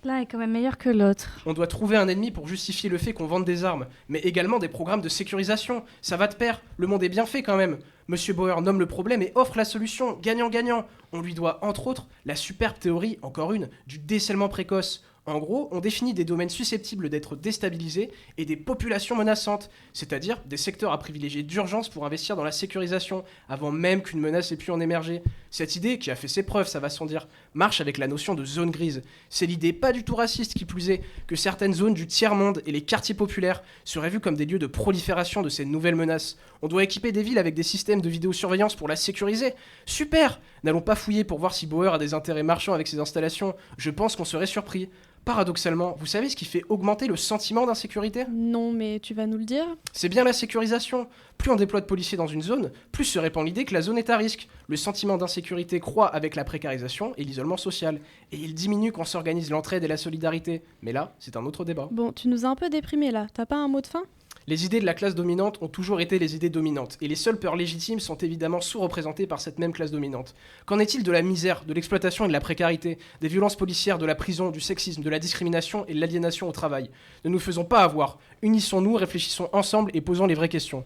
L'un est quand même meilleur que l'autre. On doit trouver un ennemi pour justifier le fait qu'on vende des armes, mais également des programmes de sécurisation. Ça va de pair, le monde est bien fait quand même. Monsieur Bauer nomme le problème et offre la solution, gagnant-gagnant. On lui doit entre autres la superbe théorie, encore une, du décèlement précoce. En gros, on définit des domaines susceptibles d'être déstabilisés et des populations menaçantes, c'est-à-dire des secteurs à privilégier d'urgence pour investir dans la sécurisation, avant même qu'une menace ait pu en émerger. Cette idée, qui a fait ses preuves, ça va sans dire, marche avec la notion de zone grise. C'est l'idée pas du tout raciste qui plus est, que certaines zones du tiers-monde et les quartiers populaires seraient vus comme des lieux de prolifération de ces nouvelles menaces. On doit équiper des villes avec des systèmes de vidéosurveillance pour la sécuriser. Super! N'allons pas fouiller pour voir si Bauer a des intérêts marchands avec ses installations. Je pense qu'on serait surpris. Paradoxalement, vous savez ce qui fait augmenter le sentiment d'insécurité ? Non, mais tu vas nous le dire ? C'est bien la sécurisation. Plus on déploie de policiers dans une zone, plus se répand l'idée que la zone est à risque. Le sentiment d'insécurité croît avec la précarisation et l'isolement social. Et il diminue quand s'organise l'entraide et la solidarité. Mais là, c'est un autre débat. Bon, tu nous as un peu déprimés là, t'as pas un mot de fin ? Les idées de la classe dominante ont toujours été les idées dominantes, et les seules peurs légitimes sont évidemment sous-représentées par cette même classe dominante. Qu'en est-il de la misère, de l'exploitation et de la précarité, des violences policières, de la prison, du sexisme, de la discrimination et de l'aliénation au travail ? Ne nous faisons pas avoir. Unissons-nous, réfléchissons ensemble et posons les vraies questions.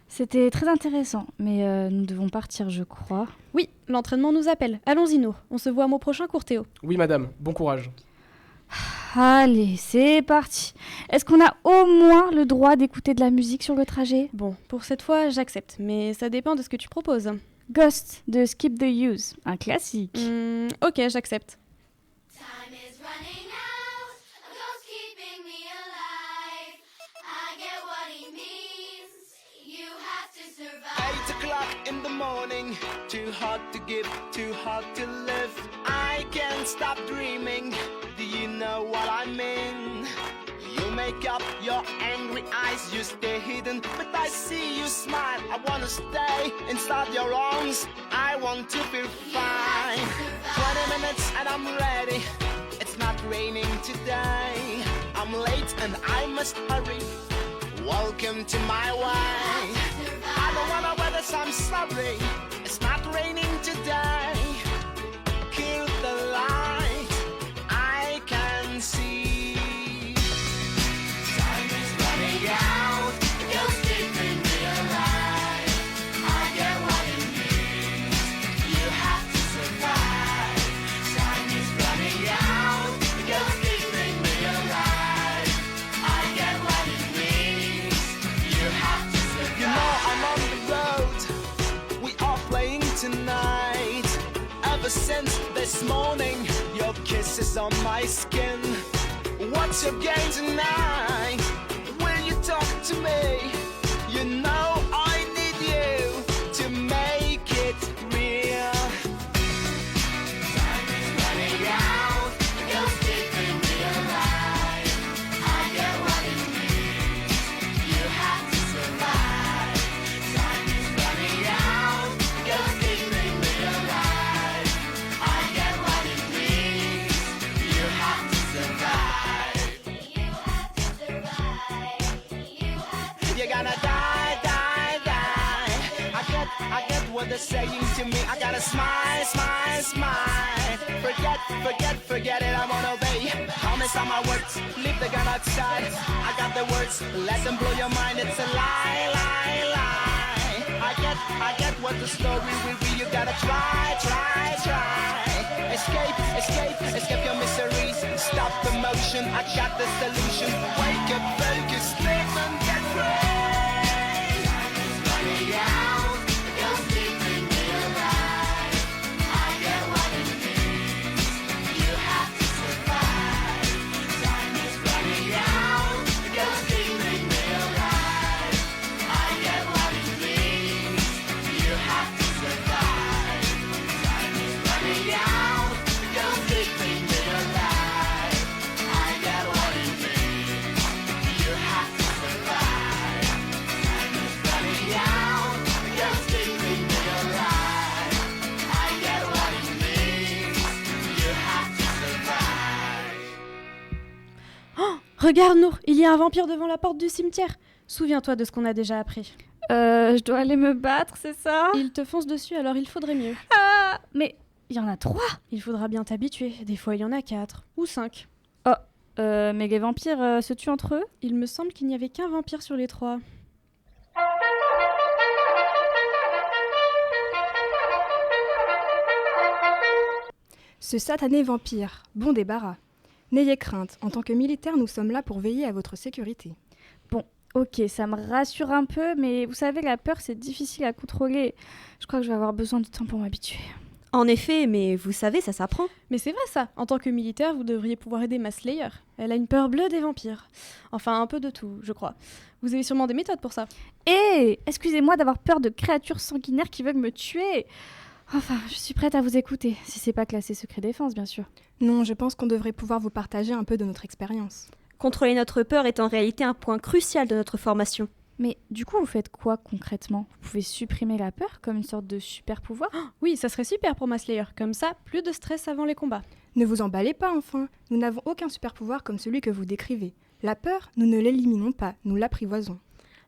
C'était très intéressant, mais nous devons partir, je crois. Oui, l'entraînement nous appelle. Allons-y, No. On se voit au prochain cours, Théo. Oui, madame. Bon courage. Allez, c'est parti. Est-ce qu'on a au moins le droit d'écouter de la musique sur le trajet ? Bon, pour cette fois, j'accepte, mais ça dépend de ce que tu proposes. Ghost de Skip the Use, un classique. Ok, j'accepte. Time is running out, a ghost keeping me alive. I get what he means, you have to survive. 8 o'clock in the morning, too hard to give, too hard to live. I can't stop dreaming, do you know what I mean? You make up your angry eyes, you stay hidden, but I see you smile. I wanna stay inside your arms, I want to feel fine. 20 minutes and I'm ready, it's not raining today. I'm late and I must hurry, welcome to my way. I don't wanna wear this, I'm sorry, it's not raining today. Kill the light, I can see. Time is running out, the ghost keeping me alive. I get what it means, you have to survive. Time is running out, the ghost keeping me alive. I get what it means, you have to survive. You know I'm on the road, we are playing tonight. Ever since this morning, your kiss is on my skin. What's your game tonight? Will you talk to me? You know I need you to make it real. Time is running out, the ghost keeping me alive. I get what it means, you have to survive. Time is running out, the ghost keeping me alive. I get what it means, you have to survive. You're gonna die, die, die. I get what they're saying to me. I gotta smile, smile, smile. Forget it, I won't obey. Promise on my words, leave the gun outside. I got the words, let them blow your mind. It's a lie, lie, lie. I get what the story will be. You gotta try, try, try. Escape your miseries. Stop the motion, I got the solution. Wake up, focus, live and get free. Time is running out, the ghost keeping me alive. I get what it means, you have to survive. Time is running out, the ghost keeping me alive. I get what it means, you have to survive. Time is running out, the ghost keeping me alive. I get what it means, you have to survive. Time is running out, the ghost keeping me alive. I get what it means, you have to survive. Oh, regarde, Nour, il y a un vampire devant la porte du cimetière. Souviens-toi de ce qu'on a déjà appris. Je dois aller me battre, c'est ça ? Il te fonce dessus, alors il faudrait mieux. Ah, mais il y en a 3. Il faudra bien t'habituer. Des fois, il y en a 4 ou 5. Oh, mais les vampires se tuent entre eux ? Il me semble qu'il n'y avait qu'un vampire sur les 3. Ce satané vampire, bon débarras. N'ayez crainte, en tant que militaire, nous sommes là pour veiller à votre sécurité. Bon, Ok, ça me rassure un peu, mais vous savez, la peur, c'est difficile à contrôler. Je crois que je vais avoir besoin de temps pour m'habituer. En effet, mais vous savez, ça s'apprend. Mais c'est vrai ça, en tant que militaire, vous devriez pouvoir aider ma Slayer. Elle a une peur bleue des vampires. Enfin, un peu de tout, je crois. Vous avez sûrement des méthodes pour ça. Hé, excusez-moi d'avoir peur de créatures sanguinaires qui veulent me tuer. Enfin, je suis prête à vous écouter, si c'est pas classé secret défense, bien sûr. Non, je pense qu'on devrait pouvoir vous partager un peu de notre expérience. Contrôler notre peur est en réalité un point crucial de notre formation. Mais du coup, vous faites quoi concrètement? Vous pouvez supprimer la peur comme une sorte de super pouvoir? Oui, ça serait super pour ma Slayer. Comme ça, plus de stress avant les combats. Ne vous emballez pas enfin, nous n'avons aucun super pouvoir comme celui que vous décrivez. La peur, nous ne l'éliminons pas, nous l'apprivoisons.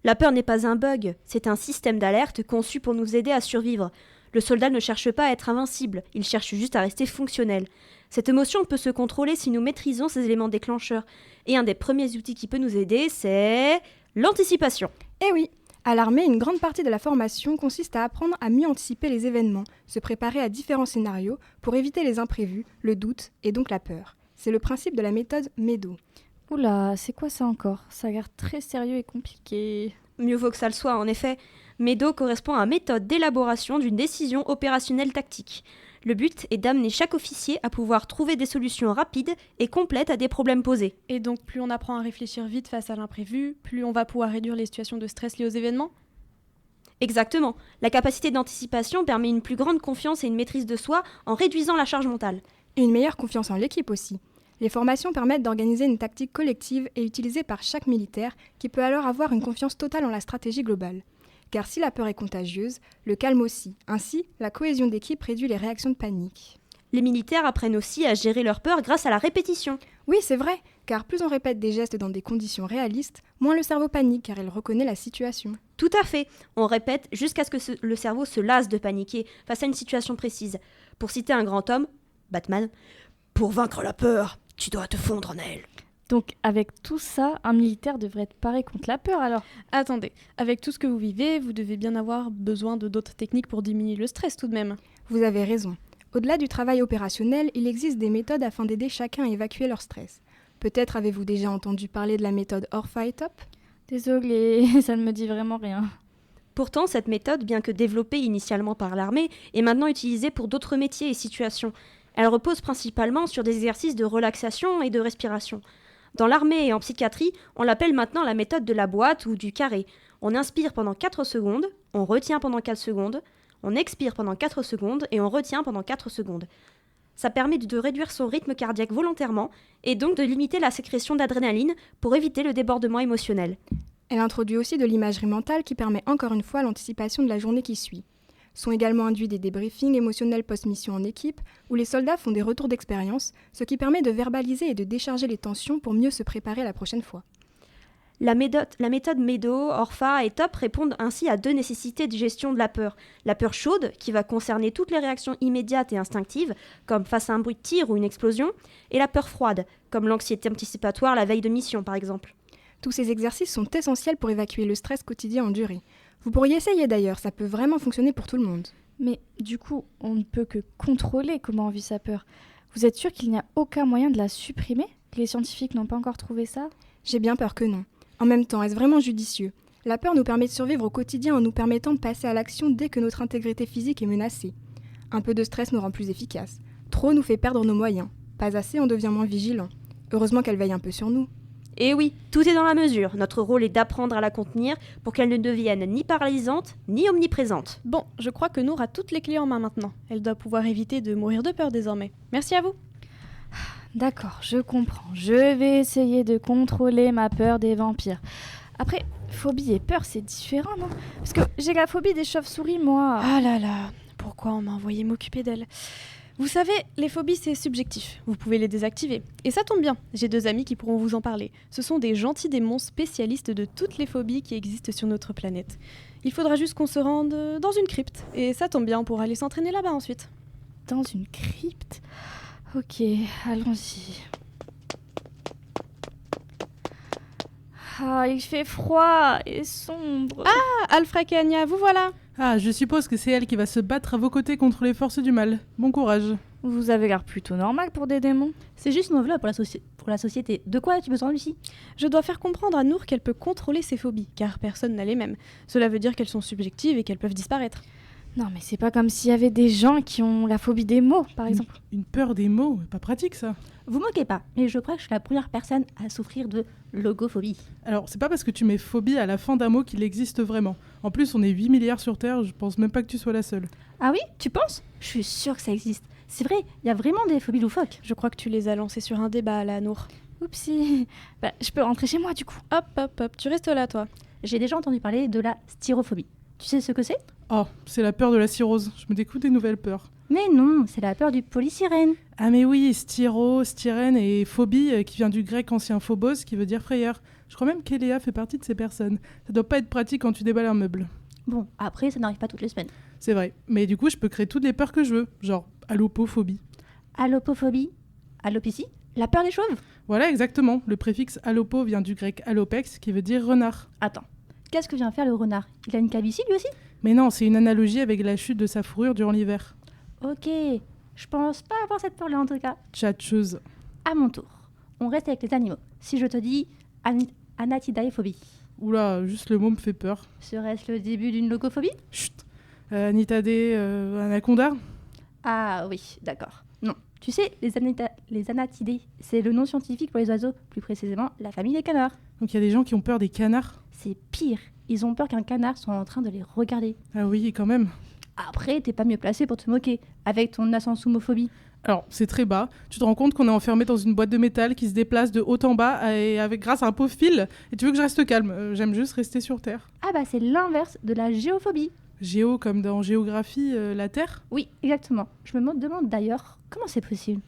La peur n'est pas un bug, c'est un système d'alerte conçu pour nous aider à survivre. Le soldat ne cherche pas à être invincible, il cherche juste à rester fonctionnel. Cette émotion peut se contrôler si nous maîtrisons ces éléments déclencheurs. Et un des premiers outils qui peut nous aider, c'est l'anticipation. Eh oui, à l'armée, une grande partie de la formation consiste à apprendre à mieux anticiper les événements, se préparer à différents scénarios pour éviter les imprévus, le doute et donc la peur. C'est le principe de la méthode MEDO. Oula, c'est quoi ça encore? Ça a l'air très sérieux et compliqué. Mieux vaut que ça le soit, en effet. MEDO correspond à méthode d'élaboration d'une décision opérationnelle tactique. Le but est d'amener chaque officier à pouvoir trouver des solutions rapides et complètes à des problèmes posés. Et donc, plus on apprend à réfléchir vite face à l'imprévu, plus on va pouvoir réduire les situations de stress liées aux événements? Exactement. La capacité d'anticipation permet une plus grande confiance et une maîtrise de soi en réduisant la charge mentale. Et une meilleure confiance en l'équipe aussi. Les formations permettent d'organiser une tactique collective et utilisée par chaque militaire qui peut alors avoir une confiance totale en la stratégie globale. Car si la peur est contagieuse, le calme aussi. Ainsi, la cohésion d'équipe réduit les réactions de panique. Les militaires apprennent aussi à gérer leur peur grâce à la répétition. Oui, c'est vrai, car plus on répète des gestes dans des conditions réalistes, moins le cerveau panique car il reconnaît la situation. Tout à fait. On répète jusqu'à ce que le cerveau se lasse de paniquer face à une situation précise. Pour citer un grand homme, Batman, « Pour vaincre la peur, tu dois te fondre en elle. » Donc avec tout ça, un militaire devrait être paré contre la peur alors? Attendez, avec tout ce que vous vivez, vous devez bien avoir besoin de d'autres techniques pour diminuer le stress tout de même. Vous avez raison. Au-delà du travail opérationnel, il existe des méthodes afin d'aider chacun à évacuer leur stress. Peut-être avez-vous déjà entendu parler de la méthode Orpha et Top? Désolée, ça ne me dit vraiment rien. Pourtant, cette méthode, bien que développée initialement par l'armée, est maintenant utilisée pour d'autres métiers et situations. Elle repose principalement sur des exercices de relaxation et de respiration. Dans l'armée et en psychiatrie, on l'appelle maintenant la méthode de la boîte ou du carré. On inspire pendant 4 secondes, on retient pendant 4 secondes, on expire pendant 4 secondes et on retient pendant 4 secondes. Ça permet de réduire son rythme cardiaque volontairement et donc de limiter la sécrétion d'adrénaline pour éviter le débordement émotionnel. Elle introduit aussi de l'imagerie mentale qui permet encore une fois l'anticipation de la journée qui suit. Sont également induits des débriefings émotionnels post-mission en équipe, où les soldats font des retours d'expérience, ce qui permet de verbaliser et de décharger les tensions pour mieux se préparer la prochaine fois. La méthode MEDO, Orpha et Top répondent ainsi à 2 nécessités de gestion de la peur. La peur chaude, qui va concerner toutes les réactions immédiates et instinctives, comme face à un bruit de tir ou une explosion, et la peur froide, comme l'anxiété anticipatoire la veille de mission par exemple. Tous ces exercices sont essentiels pour évacuer le stress quotidien en durée. Vous pourriez essayer d'ailleurs, ça peut vraiment fonctionner pour tout le monde. Mais du coup, on ne peut que contrôler comment on vit sa peur. Vous êtes sûr qu'il n'y a aucun moyen de la supprimer? Que les scientifiques n'ont pas encore trouvé ça? J'ai bien peur que non. En même temps, est-ce vraiment judicieux? La peur nous permet de survivre au quotidien en nous permettant de passer à l'action dès que notre intégrité physique est menacée. Un peu de stress nous rend plus efficaces. Trop nous fait perdre nos moyens. Pas assez, on devient moins vigilant. Heureusement qu'elle veille un peu sur nous. Et oui, tout est dans la mesure. Notre rôle est d'apprendre à la contenir pour qu'elle ne devienne ni paralysante, ni omniprésente. Bon, je crois que Nour a toutes les clés en main maintenant. Elle doit pouvoir éviter de mourir de peur désormais. Merci à vous. D'accord, je comprends. Je vais essayer de contrôler ma peur des vampires. Après, phobie et peur, c'est différent, non? Parce que j'ai la phobie des chauves-souris, moi. Ah là là, pourquoi on m'a envoyé m'occuper d'elle? Vous savez, les phobies, c'est subjectif. Vous pouvez les désactiver. Et ça tombe bien, j'ai 2 amis qui pourront vous en parler. Ce sont des gentils démons spécialistes de toutes les phobies qui existent sur notre planète. Il faudra juste qu'on se rende dans une crypte. Et ça tombe bien, on pourra aller s'entraîner là-bas ensuite. Dans une crypte? Ok, allons-y. Ah, il fait froid et sombre. Ah, Alfred et Anya, vous voilà. Ah, je suppose que c'est elle qui va se battre à vos côtés contre les forces du mal. Bon courage. Vous avez l'air plutôt normal pour des démons. C'est juste une enveloppe pour la société. De quoi as-tu besoin, Lucie? Je dois faire comprendre à Nour qu'elle peut contrôler ses phobies, car personne n'a les mêmes. Cela veut dire qu'elles sont subjectives et qu'elles peuvent disparaître. Non, mais c'est pas comme s'il y avait des gens qui ont la phobie des mots, par exemple. Une peur des mots, pas pratique ça. Vous moquez pas, mais je crois que je suis la première personne à souffrir de logophobie. Alors, c'est pas parce que tu mets phobie à la fin d'un mot qu'il existe vraiment. En plus, on est 8 milliards sur Terre, je pense même pas que tu sois la seule. Ah oui, tu penses? Je suis sûre que ça existe. C'est vrai, il y a vraiment des phobies loufoques. Je crois que tu les as lancées sur un débat, là, Nour. Oupsie. Je peux rentrer chez moi, du coup. Hop, tu restes là, toi. J'ai déjà entendu parler de la styrophobie. Tu sais ce que c'est? Oh, c'est la peur de la cirrhose. Je me découvre des nouvelles peurs. Mais non, c'est la peur du polysirène. Ah mais oui, styrène et phobie, qui vient du grec ancien phobos, qui veut dire frayeur. Je crois même qu'Eléa fait partie de ces personnes. Ça doit pas être pratique quand tu déballes un meuble. Bon, après, ça n'arrive pas toutes les semaines. C'est vrai, mais du coup, je peux créer toutes les peurs que je veux, genre allopophobie. Allopophobie? Alopécie? La peur des chauves? Voilà, exactement. Le préfixe allopo vient du grec allopex, qui veut dire renard. Attends, qu'est-ce que vient faire le renard? Il a une calvitie, lui aussi? Mais non, c'est une analogie avec la chute de sa fourrure durant l'hiver. Ok, je pense pas avoir cette peur-là en tout cas. Tchatcheuse. À mon tour, on reste avec les animaux. Si je te dis anatidaephobie. Oula, juste le mot me fait peur. Serait-ce le début d'une logophobie? Chut. Anitadé, anaconda? Ah oui, d'accord. Non. Tu sais, les anatidés, c'est le nom scientifique pour les oiseaux, plus précisément la famille des canards. Donc il y a des gens qui ont peur des canards? C'est pire. Ils ont peur qu'un canard soit en train de les regarder. Ah oui, quand même. Après, t'es pas mieux placé pour te moquer, avec ton ascensomophobie. Alors, c'est très bas. Tu te rends compte qu'on est enfermé dans une boîte de métal qui se déplace de haut en bas et grâce à un pauvre fil. Et tu veux que je reste calme? J'aime juste rester sur Terre. Ah bah c'est l'inverse de la géophobie. Géo comme dans géographie, la Terre? Oui, exactement. Je me demande d'ailleurs, comment c'est possible?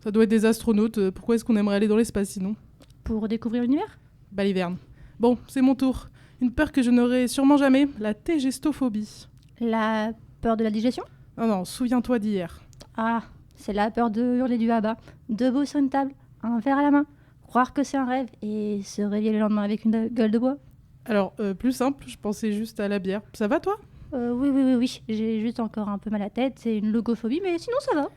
Ça doit être des astronautes. Pourquoi est-ce qu'on aimerait aller dans l'espace sinon? Pour découvrir l'univers? Baliverne. Bon, c'est mon tour. Une peur que je n'aurai sûrement jamais, la tégestophobie. La peur de la digestion? Non, souviens-toi d'hier. Ah, c'est la peur de hurler du bas, debout sur une table, un verre à la main, croire que c'est un rêve et se réveiller le lendemain avec une gueule de bois. Alors, plus simple, je pensais juste à la bière. Ça va toi? Oui, j'ai juste encore un peu mal à la tête, c'est une logophobie, mais sinon ça va.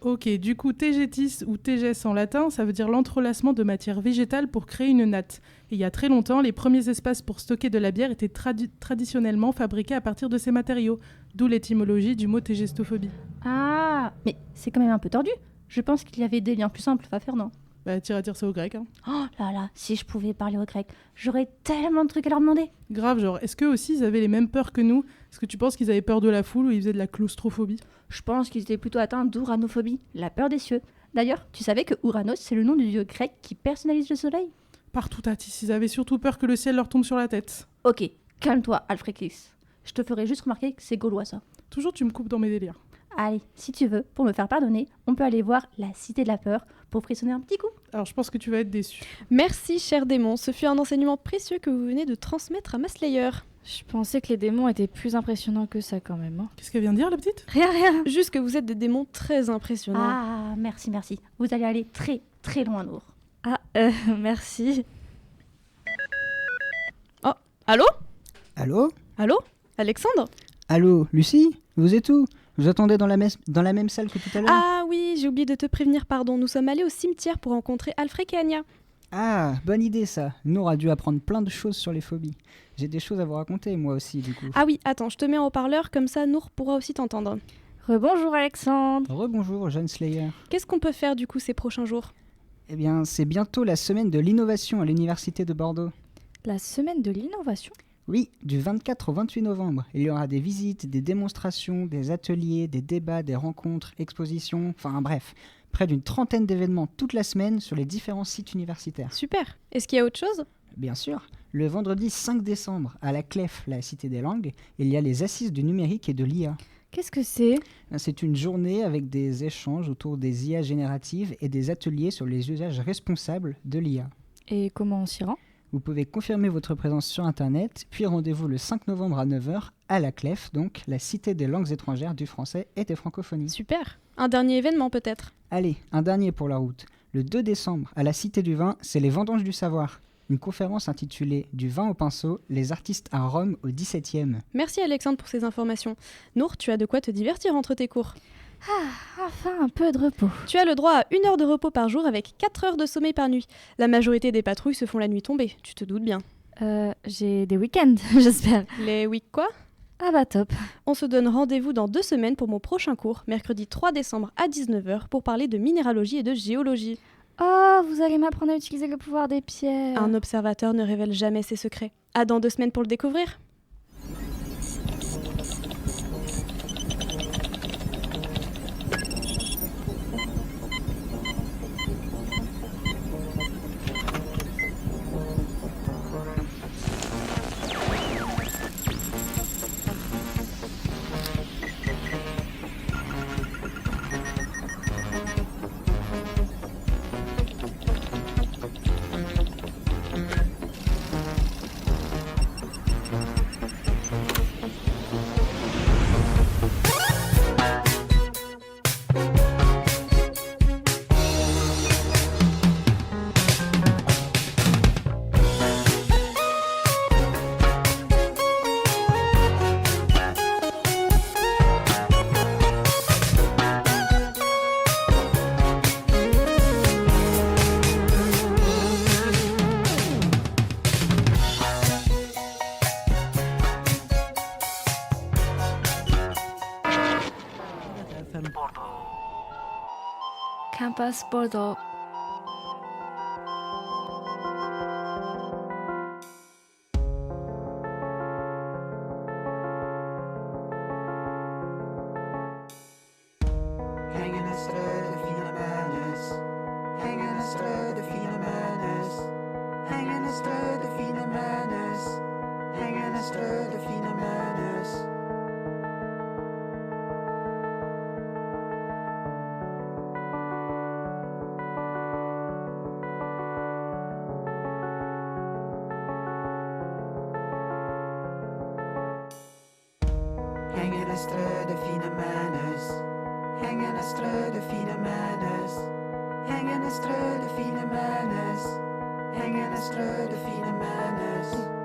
Ok, du coup, tegetis ou teges en latin, ça veut dire l'entrelacement de matière végétale pour créer une natte. Et il y a très longtemps, les premiers espaces pour stocker de la bière étaient traditionnellement fabriqués à partir de ces matériaux, d'où l'étymologie du mot tegestophobie. Ah, mais c'est quand même un peu tordu. Je pense qu'il y avait des liens plus simples à faire, non? Bah, tire ça au grec, hein. Oh là, si je pouvais parler au grec, j'aurais tellement de trucs à leur demander. Grave, genre, est-ce qu'eux aussi ils avaient les mêmes peurs que nous? Est-ce que tu penses qu'ils avaient peur de la foule ou ils faisaient de la claustrophobie? Je pense qu'ils étaient plutôt atteints d'uranophobie, la peur des cieux. D'ailleurs, tu savais que Uranos, c'est le nom du dieu grec qui personnalise le soleil? Partout Tatis, ils avaient surtout peur que le ciel leur tombe sur la tête. Ok, calme-toi, Alfredis. Je te ferai juste remarquer que c'est gaulois, ça. Toujours tu me coupes dans mes délires. Allez, si tu veux, pour me faire pardonner, on peut aller voir la Cité de la Peur pour frissonner un petit coup. Alors je pense que tu vas être déçu. Merci, cher démon. Ce fut un enseignement précieux que vous venez de transmettre à ma Slayer. Je pensais que les démons étaient plus impressionnants que ça quand même. Hein. Qu'est-ce qu'elle vient de dire, la petite? Rien. Juste que vous êtes des démons très impressionnants. Ah, merci. Vous allez aller très, très loin, Nour. Ah, merci. Oh, allô? Allô? Alexandre? Allô, Lucie? Vous êtes où? Je vous attendais dans la même salle que tout à l'heure. Ah oui, j'ai oublié de te prévenir, pardon. Nous sommes allés au cimetière pour rencontrer Alfred et Anya. Ah, bonne idée ça. Nour a dû apprendre plein de choses sur les phobies. J'ai des choses à vous raconter, moi aussi, du coup. Ah oui, attends, je te mets en haut-parleur, comme ça Nour pourra aussi t'entendre. Rebonjour Alexandre. Rebonjour, jeune Slayer. Qu'est-ce qu'on peut faire du coup ces prochains jours? Eh bien, c'est bientôt la semaine de l'innovation à l'Université de Bordeaux. La semaine de l'innovation? Oui, du 24 au 28 novembre. Il y aura des visites, des démonstrations, des ateliers, des débats, des rencontres, expositions, enfin bref, près d'une trentaine d'événements toute la semaine sur les différents sites universitaires. Super. Est-ce qu'il y a autre chose? Bien sûr. Le vendredi 5 décembre, à la CLEF, la Cité des Langues, il y a les Assises du numérique et de l'IA. Qu'est-ce que c'est? C'est une journée avec des échanges autour des IA génératives et des ateliers sur les usages responsables de l'IA. Et comment on s'y rend? Vous pouvez confirmer votre présence sur Internet, puis rendez-vous le 5 novembre à 9h à la CLEF, donc la Cité des langues étrangères, du français et des francophonies. Super. Un dernier événement peut-être? Allez, un dernier pour la route. Le 2 décembre, à la Cité du Vin, c'est les Vendanges du Savoir. Une conférence intitulée « Du vin au pinceau, les artistes à Rome au XVIIe ». Merci Alexandre pour ces informations. Nour, tu as de quoi te divertir entre tes cours? Enfin, un peu de repos. Tu as le droit à 1 heure de repos par jour avec 4 heures de sommeil par nuit. La majorité des patrouilles se font la nuit tombée, tu te doutes bien. J'ai des week-ends, j'espère. Les week quoi? Ah bah top. On se donne rendez-vous dans 2 semaines pour mon prochain cours, mercredi 3 décembre à 19h, pour parler de minéralogie et de géologie. Oh, vous allez m'apprendre à utiliser le pouvoir des pierres. Un observateur ne révèle jamais ses secrets. À dans 2 semaines pour le découvrir. Campus Bordeaux. Hängen en ströde fina männes. Hängen en ströde fina männes. Hängen en ströde fina männes. Hängen en ströde fina männes. Hängen en ströde fina männes. Hängen en ströde fina männes. Hängen en ströde fina männes. Hängen en ströde fina männes.